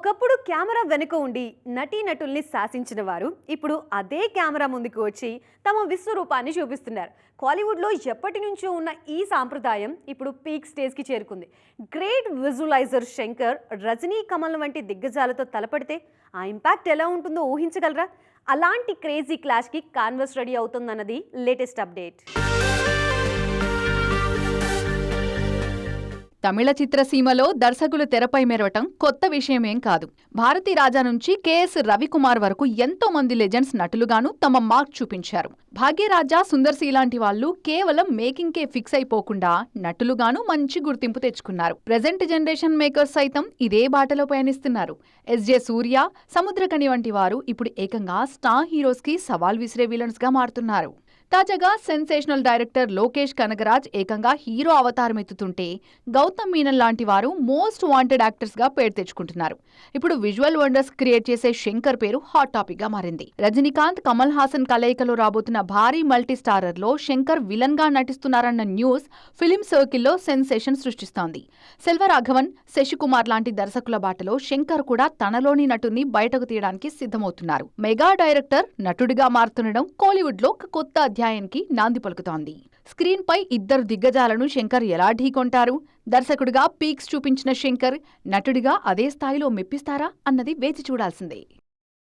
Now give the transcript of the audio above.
ఒకప్పుడు కెమెరా వెనుక ఉండి నటీనటుల్ని శాసించిన వారు ఇప్పుడు అదే కెమెరా ముందుకు వచ్చి తమ విశ్వరూపాన్ని చూపిస్తున్నారు. కాలీవుడ్లో ఎప్పటి నుంచో ఉన్న ఈ సాంప్రదాయం ఇప్పుడు పీక్ స్టేజ్కి చేరుకుంది. గ్రేట్ విజువలైజర్ శంకర్, రజనీ, కమల్ వంటి దిగ్గజాలతో తలపడితే ఆ ఇంపాక్ట్ ఎలా ఉంటుందో ఊహించగలరా? అలాంటి క్రేజీ క్లాష్కి కాన్వర్స్ రెడీ అవుతుందన్నది లేటెస్ట్ అప్డేట్. తమిళ చిత్రసీమలో దర్శకులు తెరపై మెరవటం కొత్త విషయమేం కాదు. భారతీ రాజా నుంచి కెఎస్ రవికుమార్ వరకు ఎంతో మంది లెజెండ్స్ నటులుగాను తమ మార్క్ చూపించారు. భాగ్యరాజా, సుందర్సి లాంటి వాళ్లు కేవలం మేకింగ్కే ఫిక్స్ అయిపోకుండా నటులుగాను మంచి గుర్తింపు తెచ్చుకున్నారు. ప్రెజెంట్ జనరేషన్ మేకర్స్ సైతం ఇదే బాటలో పయనిస్తున్నారు. ఎస్జే సూర్య, సముద్రకని వంటి వారు ఇప్పుడు ఏకంగా స్టార్ హీరోస్ కి సవాల్ విసిరే విలన్స్ గా మారుతున్నారు. తాజాగా సెన్సేషనల్ డైరెక్టర్ లోకేష్ కనగరాజ్ ఏకంగా హీరో అవతారమెత్తుతుంటే గౌతమ్ మీనన్ లాంటి వారు మోస్ట్ వాంటెడ్ యాక్టర్స్ గా పేరు తెచ్చుకుంటున్నారు. ఇప్పుడు విజువల్ వండర్స్ క్రియేట్ చేసే శంకర్ పేరు హాట్ టాపిక్ గా మారింది. రజనీకాంత్, కమల్ హాసన్ కలయికలో రాబోతున్న భారీ మల్టీ స్టారర్ లో శంకర్ విలన్ గా నటిస్తున్నారన్న న్యూస్ ఫిలిం సర్కిల్లో సెన్సేషన్ సృష్టిస్తోంది. సెల్వరాఘవన్, శశికుమార్ లాంటి దర్శకుల బాటలో శంకర్ కూడా తనలోని నటుని బయటకు తీయడానికి సిద్ధమవుతున్నారు. మెగా డైరెక్టర్ నటుడిగా మారుతుండడం కోలీవుడ్ లో కొత్త అధ్యాయానికి నాంది పలుకుతోంది. స్క్రీన్ పై ఇద్దరు దిగ్గజాలను శంకర్ ఎలా ఢీకొంటారు? దర్శకుడిగా పీక్స్ చూపించిన శంకర్ నటుడిగా అదే స్థాయిలో మెప్పిస్తారా అన్నది వేచి చూడాల్సిందే.